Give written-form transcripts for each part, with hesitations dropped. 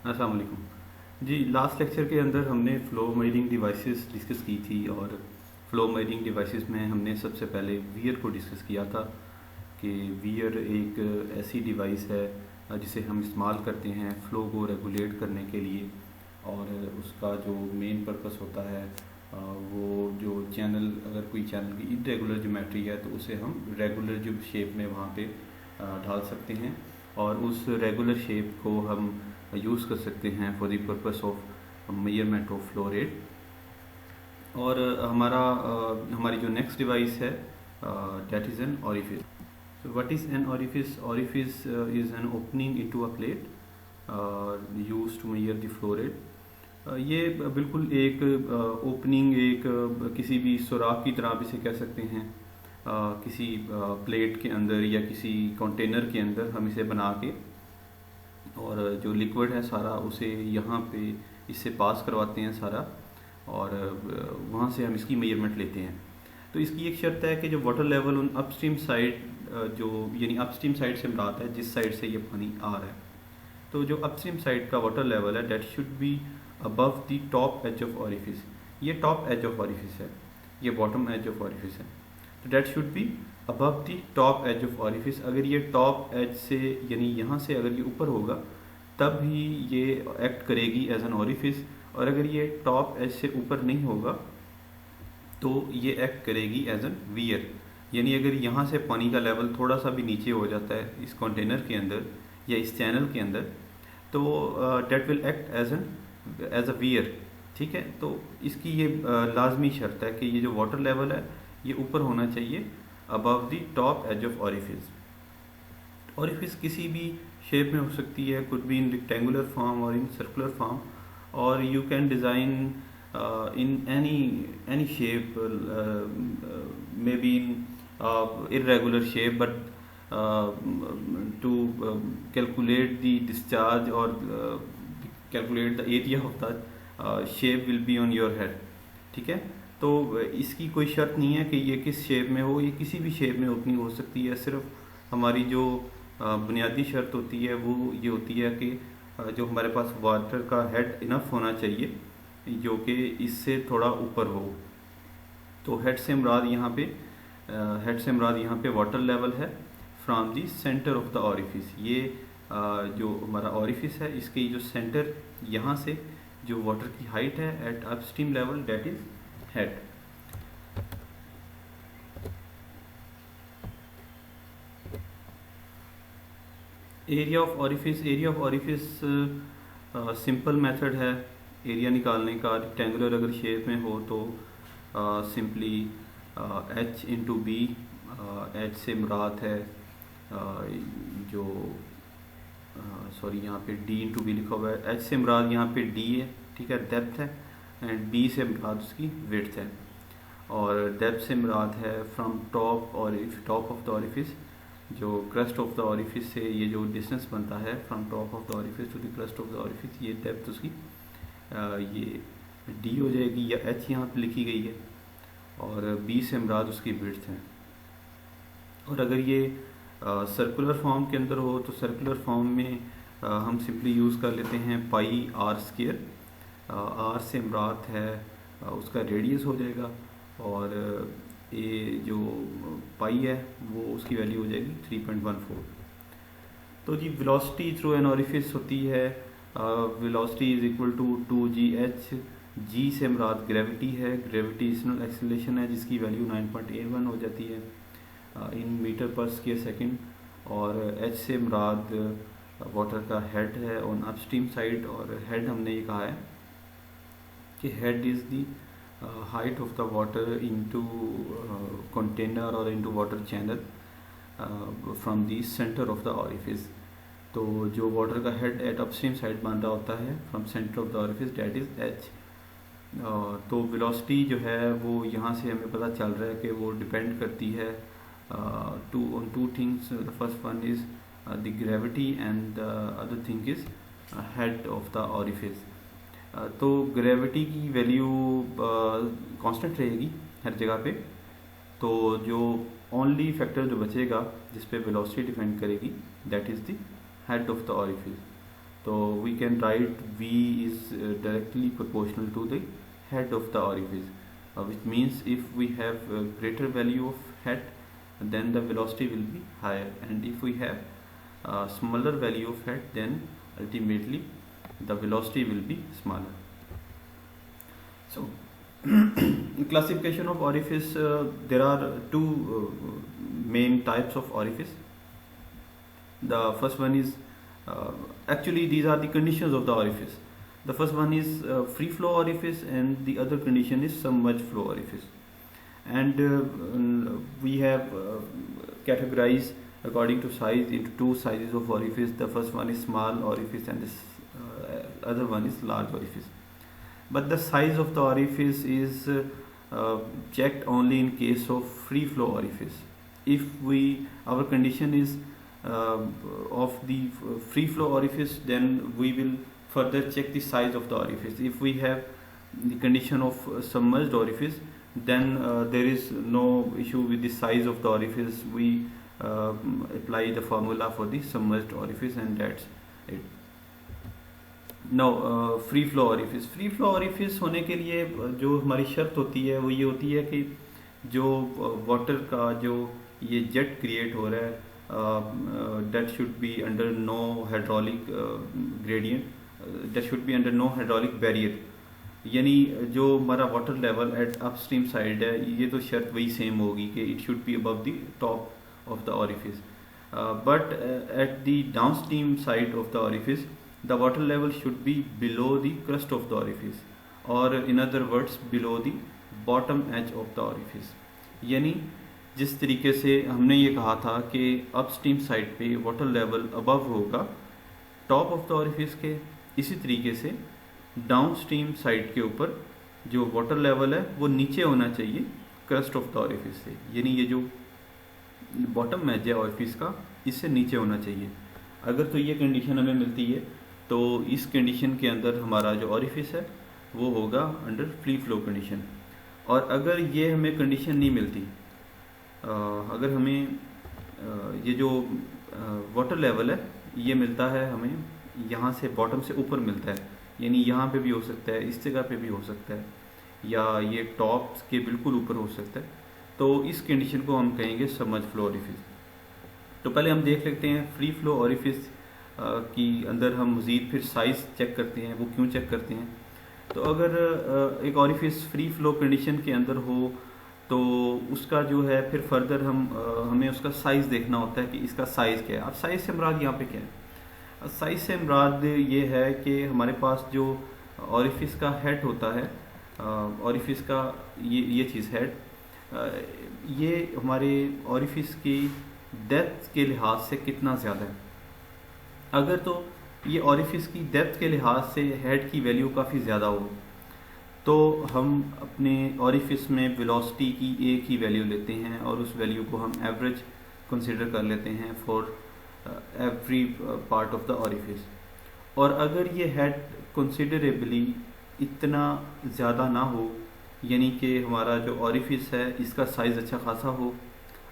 अस्सलाम वालेकुम जी। Last lecture के अंदर हमने फ़्लो मेजरिंग डिवाइसेस डिस्कस की थी और फ़्लो मेजरिंग डिवाइसेस में हमने सबसे पहले वीयर को डिस्कस किया था कि वीयर एक ऐसी डिवाइस है जिसे हम इस्तेमाल करते हैं फ़्लो को रेगुलेट करने के लिए। और उसका जो मेन पर्पस होता है वो जो चैनल, अगर कोई चैनल की इरेगुलर ज्योमेट्री है तो उसे हम रेगुलर जो शेप में वहाँ पे ढाल सकते हैं और उस रेगुलर शेप को हम यूज़ कर सकते हैं for the purpose of measurement of flow rate. और हमारी जो नेक्स्ट डिवाइस है that is an orifice. So what is an orifice? Orifice is an opening into a plate used to measure the flow rate. ये बिल्कुल एक opening, एक किसी भी सुराख की तरह आप इसे कह सकते हैं। किसी प्लेट के अंदर या किसी कंटेनर के अंदर हम इसे बना के और जो लिक्विड है सारा उसे यहाँ पे इससे पास करवाते हैं सारा, और वहाँ से हम इसकी मेजरमेंट लेते हैं। तो इसकी एक शर्त है कि जो वाटर लेवल उन अपस्ट्रीम साइड, जो यानी अपस्ट्रीम साइड से मुराद है जिस साइड से ये पानी आ रहा है, तो जो अपस्ट्रीम साइड का वाटर लेवल है that should be above the top edge of orifice. ये टॉप एज ऑफ ऑरिफिस है, ये बॉटम एज ऑफ ऑरिफिस है, तो that should be above the top edge of orifice. अगर ये टॉप एज से यानी यहाँ से अगर ये ऊपर होगा तब ही ये एक्ट करेगी एज एन ऑरिफिस, और अगर ये टॉप एज से ऊपर नहीं होगा तो ये एक्ट करेगी एज एन वियर। यानी अगर यहाँ से पानी का लेवल थोड़ा सा भी नीचे हो जाता है इस कंटेनर के अंदर या इस चैनल के अंदर तो that will act as a weir. ठीक है, तो इसकी ये लाजमी शर्त है कि ये जो वाटर लेवल है ये ऊपर होना चाहिए above the top edge of orifice. Orifice किसी भी शेप में हो सकती है, could be in rectangular form और इन सर्कुलर फॉर्म, और you can design in any shape, maybe in irregular shape, but to calculate the discharge or calculate the area of the shape will be on your head. ठीक है, तो इसकी कोई शर्त नहीं है कि ये किस शेप में हो, ये किसी भी शेप में ओपनिंग हो सकती है। सिर्फ हमारी जो बुनियादी शर्त होती है वो ये होती है कि जो हमारे पास वाटर का हेड इनफ होना चाहिए जो कि इससे थोड़ा ऊपर हो। तो हेड से मुराद यहाँ पे वाटर लेवल है from the centre of the orifice. ये जो हमारा ऑरिफिस है इसके जो सेंटर यहाँ से जो वाटर की हाइट है at upstream level that is head. Area of orifice simple method है एरिया निकालने का। रेक्टेंगुलर अगर शेप में हो तो simply h into b, H से मुराद है जो सॉरी यहाँ पे d इंटू बी लिखा हुआ है। h से मुराद यहाँ पे d है, ठीक है, डेप्थ है, एंड b से मुराद उसकी विड्थ है, और डेप्थ से मुराद है from top of the orifice, जो क्रस्ट ऑफ द ऑरिफिस से ये जो डिस्टेंस बनता है from top of the orifice to the crust of the orifice, ये डेप्थ उसकी ये d हो जाएगी या h यहाँ पे लिखी गई है, और b से मुराद उसकी विड्थ है। और अगर ये सर्कुलर फॉर्म के अंदर हो तो सर्कुलर फॉर्म में हम सिंपली यूज़ कर लेते हैं पाई आर स्क्वायर। r से मुराद है उसका रेडियस हो जाएगा, और ये जो पाई है वो उसकी वैल्यू हो जाएगी 3.14। तो जी वेलोसिटी थ्रू एन ऑरिफिस होती है velocity is equal to 2gh। g से मुराद ग्रेविटी है, ग्रेविटेशनल एक्सेलरेशन है जिसकी वैल्यू 9.81 हो जाती है in metre per square second, और h से मुराद वाटर का हेड है ऑन अपस्ट्रीम साइड। और हेड हमने ये कहा है कि head is the height of the water into container और into water channel from the centre of the orifice. तो जो वाटर का हेड एट अपस्ट्रीम साइड बन रहा होता है from centre of the orifice that is h। तो velocity जो है वो यहाँ से हमें पता चल रहा है कि वो डिपेंड करती है on two things. The first one is the gravity and the other thing is head of the orifice. तो ग्रेविटी की वैल्यू कांस्टेंट रहेगी हर जगह पे, तो जो ओनली फैक्टर जो बचेगा जिस पे वेलोसिटी डिपेंड करेगी that is the head of the orifice. तो we can write V is directly proportional to the head of the orifice, which means if we have a greater value of head, then the velocity will be higher, and if we have a smaller value of head, then ultimately the velocity will be smaller. So classification of orifice, there are two main types of orifice. The first one is actually these are the conditions of the orifice. The first one is free flow orifice, and the other condition is submerged flow orifice. And we have categorized according to size into two sizes of orifice. The first one is small orifice, and this other one is large orifice. But the size of the orifice is checked only in case of free flow orifice. If our condition is of the free flow orifice, then we will further check the size of the orifice. If we have the condition of submerged orifice, then there is no issue with the size of the orifice. We apply the formula for the submerged orifice, and that's it. Now free flow orifice. Free flow orifice होने के लिए जो हमारी शर्त होती है वो ये होती है कि जो वाटर का जो ये जेट क्रिएट हो रहा है, that should be under no hydraulic gradient, that should be under no hydraulic barrier. यानी जो हमारा water level at upstream side है, ये तो शर्त वही सेम होगी कि it should be above the top of the orifice. But at the downstream side of the orifice, the water level should be below the crust of the orifice, or in other words below the bottom edge of the orifice. यानी जिस तरीके से हमने ये कहा था कि upstream side पे वाटर लेवल अबव होगा टॉप ऑफ द ऑरिफिस के, इसी तरीके से डाउनस्ट्रीम साइड के ऊपर जो वाटर लेवल है वो नीचे होना चाहिए क्रस्ट ऑफ द ऑरिफिस से. यानी ये जो बॉटम एज है ऑरिफिस का, इससे नीचे होना चाहिए. अगर तो ये कंडीशन हमें मिलती है तो इस कंडीशन के अंदर हमारा जो ऑरिफिस है वो होगा अंडर फ्री फ्लो कंडीशन. और अगर ये हमें कंडीशन नहीं मिलती, अगर हमें ये जो वाटर लेवल है ये मिलता है हमें यहाँ से बॉटम से ऊपर मिलता है, यानी यहाँ पे भी हो सकता है, इस जगह पे भी हो सकता है, या ये टॉप के बिल्कुल ऊपर हो सकता है, तो इस कंडीशन को हम कहेंगे सबमर्ज फ्लो ऑरिफिस. तो पहले हम देख लेते हैं फ्री फ्लो ऑरिफिस की अंदर हम मज़ीद फिर साइज़ चेक करते हैं. वो क्यों चेक करते हैं? तो अगर एक ऑरिफिस फ्री फ्लो कंडीशन के अंदर हो तो उसका जो है फिर फर्दर हमें उसका साइज़ देखना होता है कि इसका साइज़ क्या है. अब साइज़ से मुराद यहाँ पे क्या है? साइज़ से मुराद ये है कि हमारे पास जो ऑरिफिस का हेड होता है, ऑरिफिस का ये चीज़ हेड, ये हमारे ऑरिफिस की डेप्थ के लिहाज से कितना ज़्यादा है. अगर तो ये ऑरिफिस की डेप्थ के लिहाज से हेड की वैल्यू काफ़ी ज़्यादा हो तो हम अपने ऑरिफिस में वेलोसिटी की एक ही वैल्यू लेते हैं और उस वैल्यू को हम एवरेज कंसिडर कर लेते हैं for every part of the orifice. और अगर ये हेड कंसिडरेबली इतना ज़्यादा ना हो, यानी कि हमारा जो ऑरिफिस है इसका साइज़ अच्छा खासा हो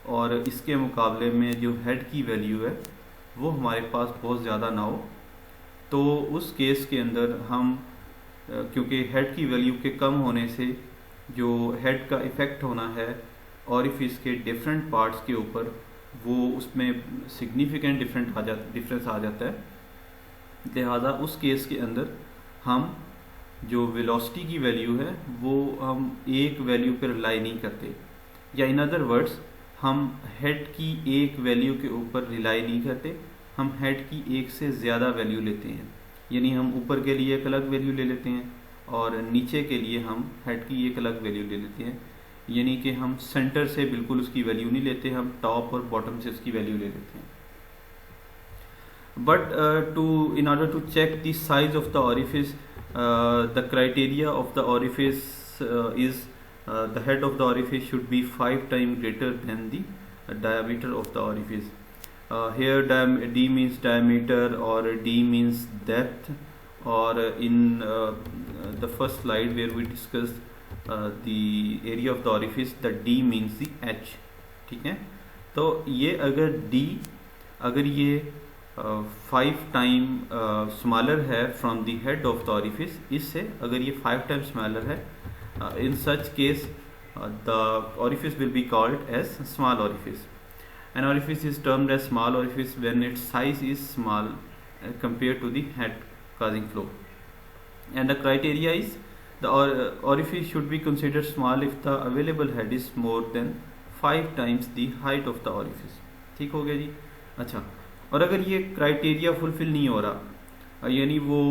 और इसके मुकाबले में जो हेड की वैल्यू है वो हमारे पास बहुत ज़्यादा ना हो, तो उस केस के अंदर हम क्योंकि हेड की वैल्यू के कम होने से जो हेड का इफ़ेक्ट होना है ऑरिफिस के डिफरेंट पार्ट्स के ऊपर, वो उसमें सिग्निफिकेंट डिफरेंस आ जाता है. लिहाजा उस केस के अंदर हम जो वेलोसिटी की वैल्यू है वो हम एक वैल्यू पर रिलाई नहीं करते, या इन अदर वर्ड्स हम हेड की एक वैल्यू के ऊपर रिलाई नहीं करते, हम हेड की एक से ज़्यादा वैल्यू लेते हैं. यानी हम ऊपर के लिए एक अलग वैल्यू ले लेते हैं और नीचे के लिए हम हेड की एक अलग वैल्यू ले लेते हैं. यानी कि हम सेंटर से बिल्कुल उसकी वैल्यू नहीं लेते, हम टॉप और बॉटम से उसकी वैल्यू ले लेते हैं. But in order to check the size of the orifice, the criteria of the orifice is the head of the orifice should be 5 times greater than the diameter of the orifice. Here D means diameter or D means depth, or in the first slide where we discussed the area of the orifice, the D means the H. ठीक है, तो ये अगर D अगर ये 5 time smaller है from the head of the orifice, इससे अगर ये 5 टाइम स्मॉलर है, in such case the orifice will be called as small orifice. An orifice is termed as small orifice when its size is small compared to the head causing flow. And the criteria is the orifice should be considered small if the available head is more than 5 times the height of the orifice. ठीक हो गया जी. अच्छा, और अगर ये criteria fulfil नहीं हो रहा, यानी वो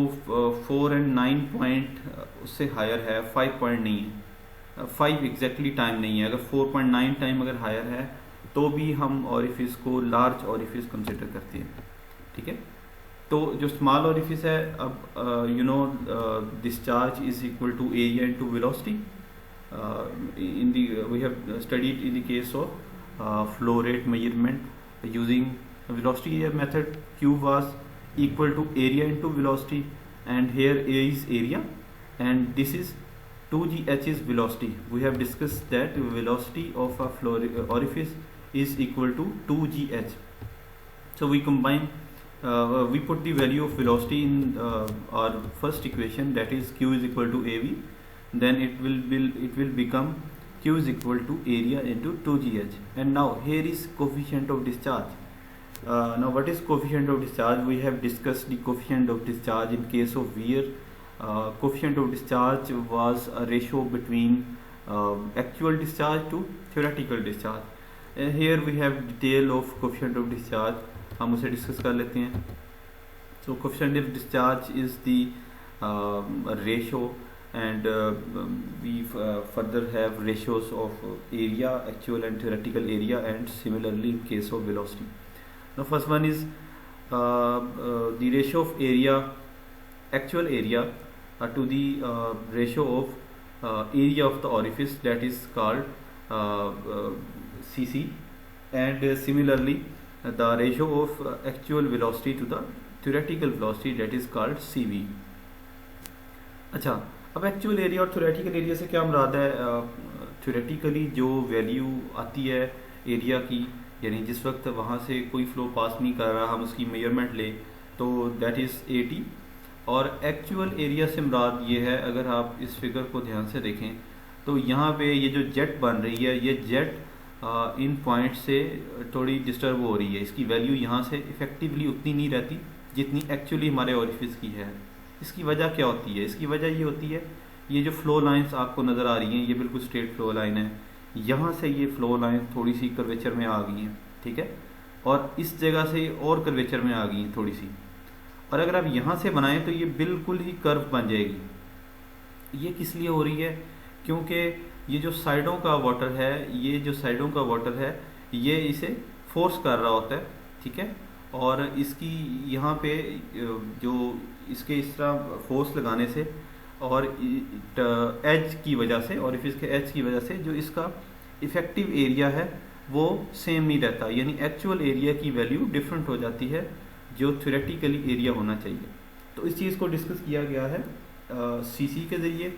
4 and 9 पॉइंट उससे हायर है, 5 पॉइंट नहीं है, 5 एग्जैक्टली टाइम नहीं है, अगर 4.9 टाइम अगर हायर है तो भी हम ऑरिफिस को लार्ज ऑरिफिस कंसिडर करते हैं. ठीक है, तो जो स्मॉल ऑरिफिस है, अब you know discharge is equal to area into velocity. In the we have studied in the case of flow rate measurement using velocity method. Q was equal to area into velocity, and here A is area and this is 2gh is velocity. We have discussed that velocity of a flow orifice is equal to 2gh. So we combine, we put the value of velocity in our first equation, that is Q is equal to AV. Then it will become Q is equal to area into 2gh. And now here is coefficient of discharge. Now what is coefficient of discharge? We have discussed the coefficient of discharge in case of wear. Coefficient of discharge was a ratio between actual discharge to theoretical discharge. Here we have detail of coefficient of discharge. हम उसे discuss कर लेते हैं. So coefficient of discharge is the ratio, and we further have ratios of area, actual and theoretical area, and similarly in case of velocity. The first one is the ratio of area, actual area to the ratio of area of the orifice, that is called Cc, and similarly the ratio of actual velocity to the theoretical velocity, that is called Cv. अच्छा, अब actual area और theoretical area से क्या मुराद है? Theoretically जो value आती है area की, यानी जिस वक्त वहाँ से कोई फ्लो पास नहीं कर रहा हम उसकी मेजरमेंट ले तो दैट इज़ 80. और एक्चुअल एरिया से मुराद ये है, अगर आप इस फिगर को ध्यान से देखें तो यहाँ पे ये जो जेट बन रही है, ये जेट इन पॉइंट से थोड़ी डिस्टर्ब हो रही है. इसकी वैल्यू यहाँ से इफ़ेक्टिवली उतनी नहीं रहती जितनी एक्चुअली हमारे ऑरिफिस की है. इसकी वजह क्या होती है? इसकी वजह ये होती है, ये जो फ्लो लाइंस आपको नज़र आ रही हैं, ये बिल्कुल स्ट्रेट फ्लो लाइन है, यहाँ से ये फ्लो लाइन थोड़ी सी कर्वेचर में आ गई हैं. ठीक है, और इस जगह से और कर्वेचर में आ गई हैं थोड़ी सी, और अगर आप यहाँ से बनाएं तो ये बिल्कुल ही कर्व बन जाएगी. ये किस लिए हो रही है? क्योंकि ये जो साइडों का वाटर है, ये जो साइडों का वाटर है, ये इसे फोर्स कर रहा होता है. ठीक है, और इसकी यहाँ पे जो इसके इस तरह फोर्स लगाने से और एज की वजह से, और इसके एज की वजह से जो इसका इफ़ेक्टिव एरिया है वो सेम नहीं रहता, यानी एक्चुअल एरिया की वैल्यू डिफरेंट हो जाती है जो थ्योरेटिकली एरिया होना चाहिए. तो इस चीज़ को डिस्कस किया गया है सीसी के ज़रिए.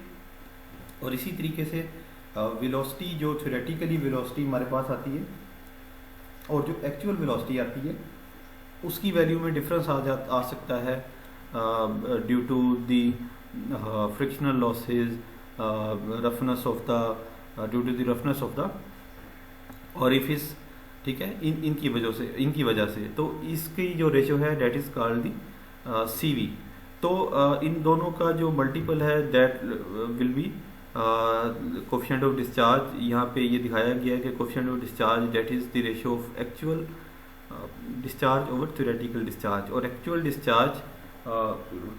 और इसी तरीके से वेलोसिटी, जो थ्योरेटिकली वेलोसिटी हमारे पास आती है और जो एक्चुअल वेलोसिटी आती है, उसकी वैल्यू में डिफरेंस आ सकता है due to the frictional losses, roughness of the due to the roughness of the orifice. ठीक है, इनकी वजह से तो इसकी जो रेशियो है that is called the CV. तो इन दोनों का जो मल्टीपल है that will be coefficient of discharge. यहाँ पे ये दिखाया गया है कि coefficient of discharge that is the ratio of actual discharge over theoretical discharge. और actual discharge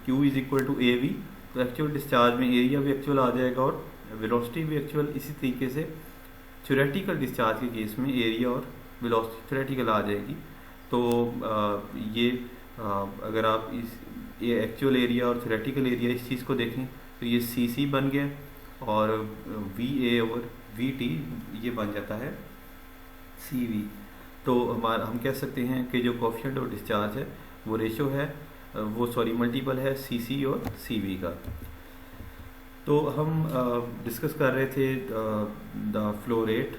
Q is equal to AV. तो एक्चुअल डिस्चार्ज में एरिया भी एक्चुअल आ जाएगा और वेलोसिटी भी एक्चुअल. इसी तरीके से थ्योरेटिकल डिस्चार्ज के केस में एरिया और वेलोसिटी थ्योरेटिकल आ जाएगी. तो ये अगर आप ये एक्चुअल एरिया और थ्योरेटिकल एरिया इस चीज़ को देखें तो ये CC बन गया और VA ओवर VT ये बन जाता है CV. तो हम कह सकते हैं कि जो कोफिशिएंट ऑफ डिस्चार्ज है वो रेशो है, वो मल्टीपल है CC और CV का. तो हम डिस्कस कर रहे थे the flow rate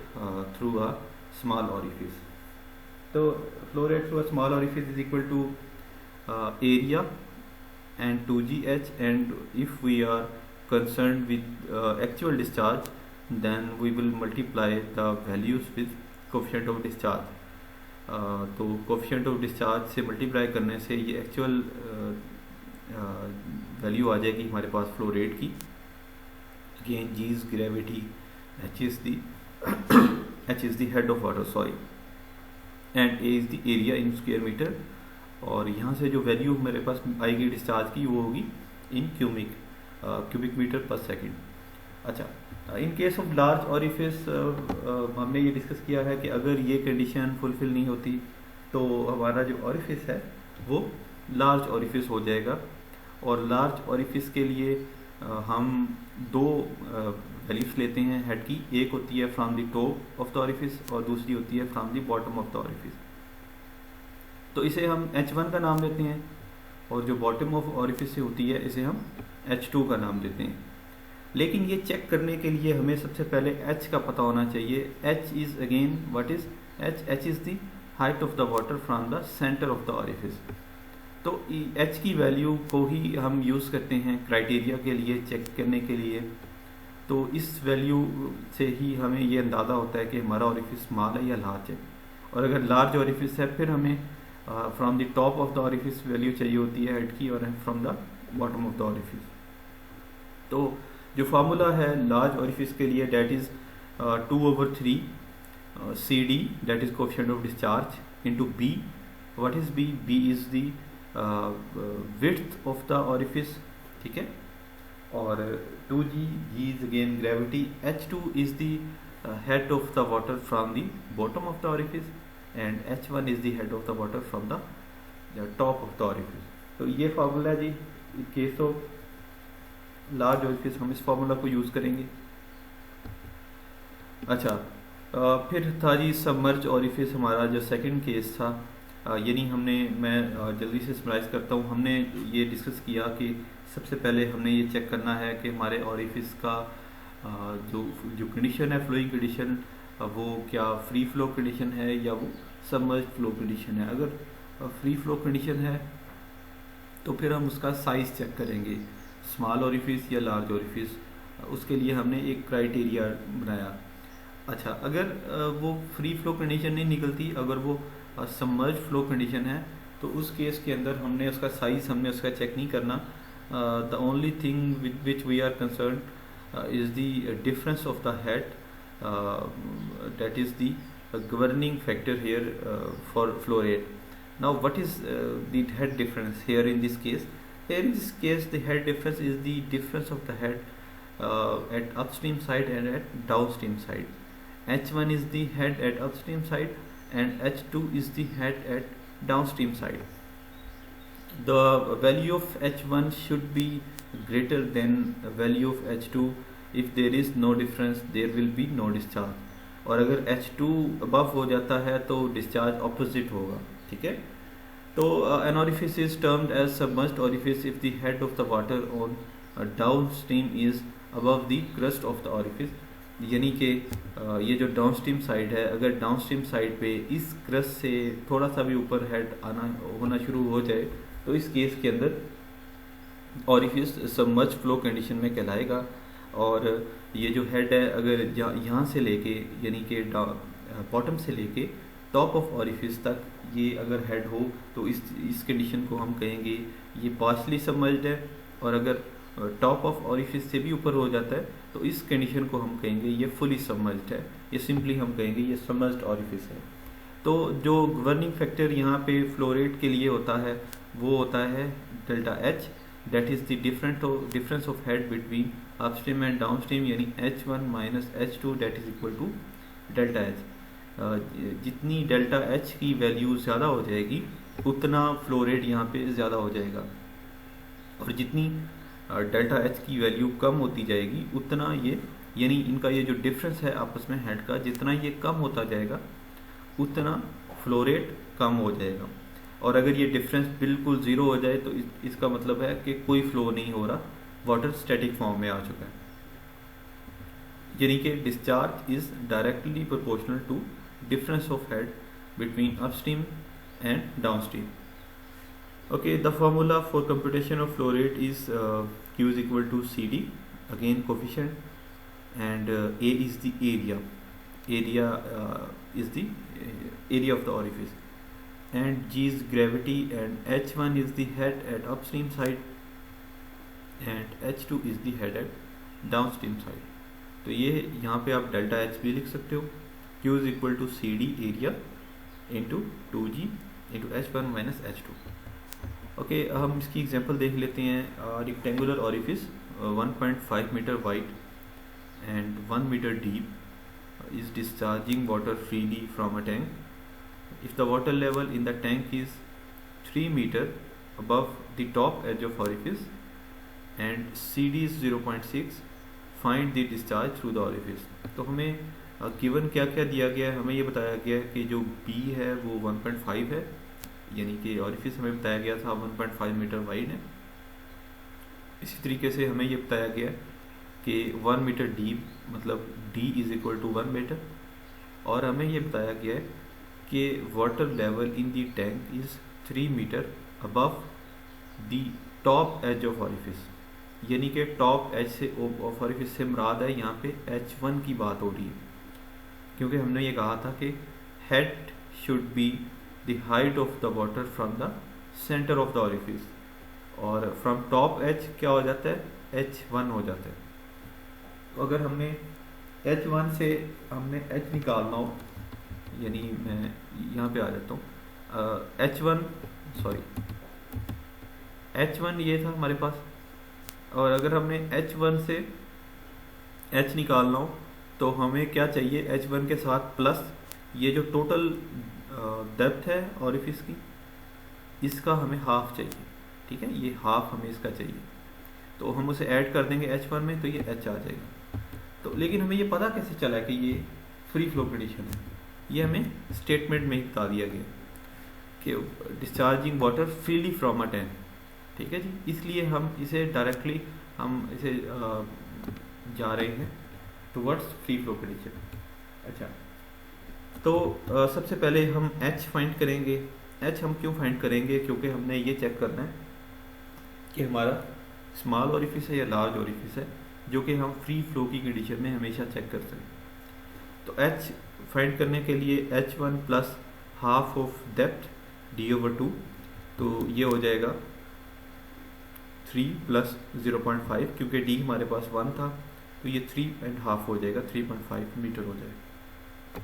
through a small orifice. तो flow rate through a small orifice is equal to area and 2gh, and if we are concerned with actual discharge, then we will multiply the values with coefficient of discharge. तो coefficient of discharge से multiply करने से ये actual value आ जाएगी हमारे पास flow rate की. Again G is gravity, H is the head of water soil and A is the area in square metre. और यहाँ से जो वैल्यू मेरे पास आएगी डिस्चार्ज की वो होगी इन क्यूबिक मीटर पर सेकेंड. अच्छा, इन केस ऑफ लार्ज ऑरिफिस हमने ये डिस्कस किया है कि अगर ये कंडीशन फुलफिल नहीं होती तो हमारा जो ऑरिफिस है वो लार्ज ऑरिफिस हो जाएगा. और लार्ज ऑरिफिस के लिए हम दो वैल्यूज लेते हैं हेड की. एक होती है from the top of the orifice और दूसरी होती है from the bottom of the orifice. तो इसे हम H1 का नाम देते हैं और जो बॉटम ऑफ ऑरिफिस से होती है इसे हम H2 का नाम देते हैं. लेकिन ये चेक करने के लिए हमें सबसे पहले H का पता होना चाहिए. H is again what is H? H is the height of the water from the centre of the orifice. तो H की वैल्यू को ही हम यूज़ करते हैं क्राइटेरिया के लिए, चेक करने के लिए. तो इस वैल्यू से ही हमें ये अंदाज़ा होता है कि हमारा ऑरिफिस स्मॉल है या लार्ज है. और अगर लार्ज ऑरिफिस है फिर हमें from the top of the orifice value चाहिए होती है हेड की और from the bottom of the orifice. तो जो फार्मूला है लार्ज ऑरिफिस के लिए that is 2/3 CD, that is coefficient of discharge, into B. What is B? B is the width of the orifice, ठीक है. और 2G, G is again gravity. H2 is the head of the water from the bottom of the orifice and H1 is the head of the water from the top of the orifice. तो ये formula है जी. In case of large orifice हम इस formula को use करेंगे. अच्छा, फिर था जी सबमर्ज ऑरिफिस, हमारा जो सेकंड केस था. यानी मैं जल्दी से समराइज करता हूँ. हमने ये डिस्कस किया कि सबसे पहले हमने ये चेक करना है कि हमारे ऑरिफिस का जो कंडीशन है, फ्लोइंग कंडीशन, वो क्या फ्री फ्लो कंडीशन है या वो सबमर्ज फ्लो कंडीशन है. अगर फ्री फ्लो कंडीशन है तो फिर हम उसका साइज़ चेक करेंगे, स्मॉल ऑरिफिस या लार्ज ऑरिफिस. उसके लिए हमने एक क्राइटेरिया बनाया. अच्छा, अगर वो फ्री फ्लो कंडीशन नहीं निकलती, अगर वो सबमर्ज फ्लो कंडीशन है, तो उस केस के अंदर हमने उसका साइज़ चेक नहीं करना. The only thing with which we are concern is the difference of the head, that is the governing factor here for flow rate. Now what is the head difference here in this case? Here in this case the head difference is the difference of the head at upstream side and at downstream side. H1 is the head at upstream side and H2 is the head at downstream side. The value of H1 should be greater than the value of H2. If there is no difference, there will be no discharge. और अगर H2 above हो जाता है तो discharge opposite होगा, ठीक है. तो an orifice is termed as submerged orifice if the head of the water on downstream is above the crust of the orifice. यानी कि ये जो डाउनस्ट्रीम साइड है, अगर डाउनस्ट्रीम साइड पे इस क्रस्ट से थोड़ा सा भी ऊपर हेड होना शुरू हो जाए तो इस केस के अंदर ऑरिफिस सबमर्ज फ्लो कंडीशन में कहलाएगा. और ये जो हेड है अगर यहाँ से लेके यानी कि बॉटम से लेके टॉप ऑफ ऑरिफिस तक ये अगर हेड हो तो इस कंडीशन को हम कहेंगे ये पार्शली सबमर्ज्ड है. और अगर टॉप ऑफ ऑरिफिस से भी ऊपर हो जाता है तो इस कंडीशन को हम कहेंगे ये फुली सबमर्ज्ड है. ये सिंपली हम कहेंगे ये सबमर्ज्ड ऑरिफिस है. तो जो गवर्निंग फैक्टर यहाँ पे फ्लो रेट के लिए होता है वो होता है delta H, that is the difference of head between upstream and downstream, यानी H1 minus H2 that is equal to delta H. जितनी डेल्टा H की वैल्यू ज़्यादा हो जाएगी उतना फ्लो रेट यहाँ पे ज़्यादा हो जाएगा. और जितनी डेल्टा H की वैल्यू कम होती जाएगी उतना ये यानी इनका ये जो डिफरेंस है आपस में हेड का, जितना ये कम होता जाएगा उतना फ्लो रेट कम हो जाएगा. और अगर ये डिफरेंस बिल्कुल ज़ीरो हो जाए तो इसका मतलब है कि कोई फ्लो नहीं हो रहा, वाटर स्टैटिक फॉर्म में आ चुका है. यानी कि discharge is directly proportional to difference of head between upstream and downstream. Okay, the formula for computation of flow rate is Q is equal to CD, again coefficient, and A is the area. Area is the area of the orifice, and G is gravity, and H1 is the head at upstream side, and H2 is the head at downstream side. तो ये यहाँ पे आप delta H भी लिख सकते हो. Q is equal to C D area into 2G into H1 minus H2. Okay, हम इसकी एग्जांपल देख लेते हैं. Rectangular orifice 1.5 metre wide and 1 metre deep is discharging water freely from a tank. If the water level in the tank is 3 meter above the top edge of orifice and CD is 0.6, find the discharge through the orifice. तो हमें given क्या क्या दिया गया है, हमें ये बताया गया है कि जो B है वो 1.5 है, यानी कि ऑरिफिस हमें बताया गया था 1.5 मीटर वाइड है. इसी तरीके से हमें ये बताया गया है कि 1 मीटर डीप मतलब D is equal to 1 metre, और हमें ये बताया गया है कि water level in the tank is 3 metre above the top edge of orifice. यानी कि टॉप एज से ऑफ ऑरिफिस से मुराद है यहाँ पे H1 की बात हो रही है, क्योंकि हमने ये कहा था कि head should be the height of the water from the centre of the orifice, और फ्रॉम टॉप एज क्या हो जाता है, H1 हो जाता है. तो अगर हमने H1 से हमने H निकालना हो, यानी मैं यहाँ पे आ जाता हूँ. H1 ये था हमारे पास, और अगर हमने H1 से H निकालना हो तो हमें क्या चाहिए, H1 के साथ प्लस ये जो टोटल डेप्थ है ऑरिफिस की, इसका हमें हाफ चाहिए. ठीक है, ये हाफ हमें इसका चाहिए, तो हम उसे ऐड कर देंगे H1 में, तो ये H आ जाएगा. तो लेकिन हमें ये पता कैसे चला कि ये फ्री फ्लो कंडीशन है, ये हमें स्टेटमेंट में ही बता दिया गया कि discharging water freely from a tank. ठीक है जी, इसलिए हम इसे डायरेक्टली हम इसे जा रहे हैं टुवर्ड्स फ्री फ्लो कंडीशन. अच्छा, तो सबसे पहले हम H फाइंड करेंगे. H हम क्यों फाइंड करेंगे, क्योंकि हमने ये चेक करना है कि हमारा स्मॉल ऑरिफिस है या लार्ज ऑरिफिस है, जो कि हम फ्री फ्लो की कंडीशन में हमेशा चेक कर सकें. तो H फाइंड करने के लिए H1 plus half of depth D/2, तो ये हो जाएगा 3 प्लस 0.5, क्योंकि D हमारे पास 1 था, तो ये 3.5 हो जाएगा, 3.5 मीटर हो जाएगा.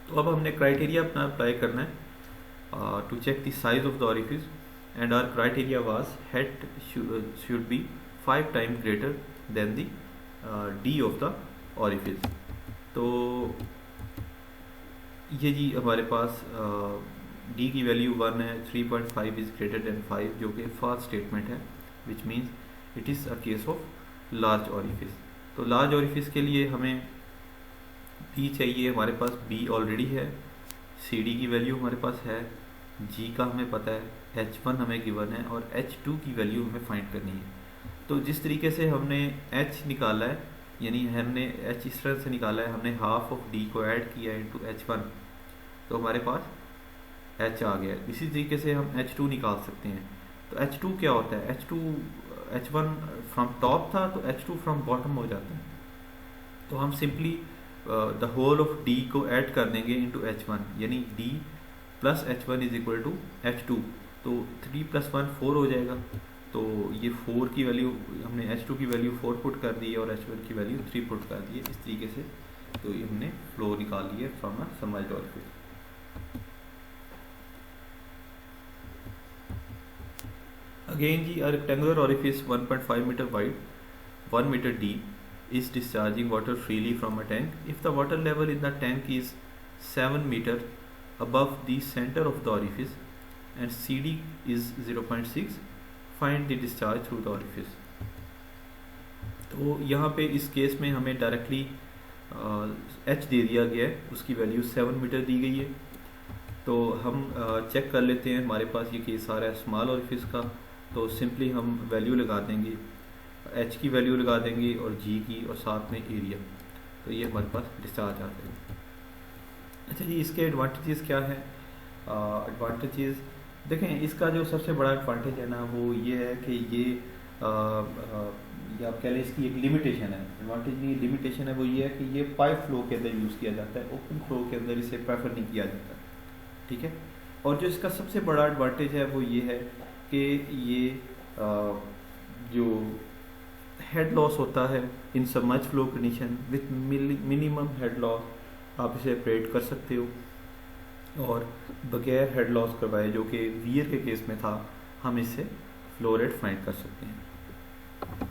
तो अब हमने क्राइटेरिया अपना अप्लाई करना है to check the size of the orifice, and our criteria was head should be 5 time greater than the D of the orifice. तो ये जी हमारे पास D की वैल्यू 1 है, 3.5 इज़ ग्रेटर देन 5, जो कि फॉल्स स्टेटमेंट है, which means it is a case of large orifice. तो large orifice के लिए हमें B चाहिए, हमारे पास B ऑलरेडी है, CD की वैल्यू हमारे पास है, G का हमें पता है, H1 हमें गिवन है, और H2 की वैल्यू हमें फाइंड करनी है. तो जिस तरीके से हमने H निकाला है, यानी हमने H इस तरह से निकाला है, हमने हाफ ऑफ D को ऐड किया इनटू H1, तो हमारे पास H आ गया. इसी तरीके से हम H2 निकाल सकते हैं. तो H2 क्या होता है, H1 फ्रॉम टॉप था, तो H2 फ्रॉम बॉटम हो जाता है. तो हम simply the whole of D को ऐड कर देंगे इनटू H1, यानी D plus H1 is equal to H2, तो 3 + 1 4 हो जाएगा. तो ये 4 की वैल्यू हमने H2 की वैल्यू 4 पुट कर दी है और H1 की वैल्यू 3 पुट कर दी है. इस तरीके से तो ये हमने फ्लो निकाल ली है from a submerged orifice. Again जी, a rectangular orifice 1.5 meter wide, 1 meter deep is discharging water freely from a tank. If the water level in the tank is 7 meter above the center of the orifice and CD is 0.6, find the discharge through the orifice. तो यहाँ पे इस case में हमें directly H दे दिया गया है, उसकी वैल्यू 7 मीटर दी गई है. तो हम चेक कर लेते हैं, हमारे पास ये केस आ रहा है स्मॉल ऑरिफिस का, तो सिंपली हम वैल्यू लगा देंगे, H की वैल्यू लगा देंगे और G की, और साथ में एरिया, तो ये हमारे पास डिस्चार्ज आ जाएगा. अच्छा जी, इसके एडवांटेजेस क्या है. एडवांटेजेस देखें, इसका जो सबसे बड़ा एडवांटेज है ना वो ये है कि ये आप कह लें इसकी एक लिमिटेशन है। एडवांटेज नहीं, लिमिटेशन है वो ये है कि ये पाइप फ्लो के अंदर यूज़ किया जाता है, ओपन फ्लो के अंदर इसे प्रेफर नहीं किया जाता। ठीक है। और जो इसका सबसे बड़ा एडवांटेज है वो ये है कि ये जो हेड लॉस होता है in submerge flow condition with minimum head loss आप इसे ऑपरेट कर सकते हो, और बगैर हेड लॉस करवाए जो कि वियर के केस में था हम इससे फ्लो रेट फाइंड कर सकते हैं।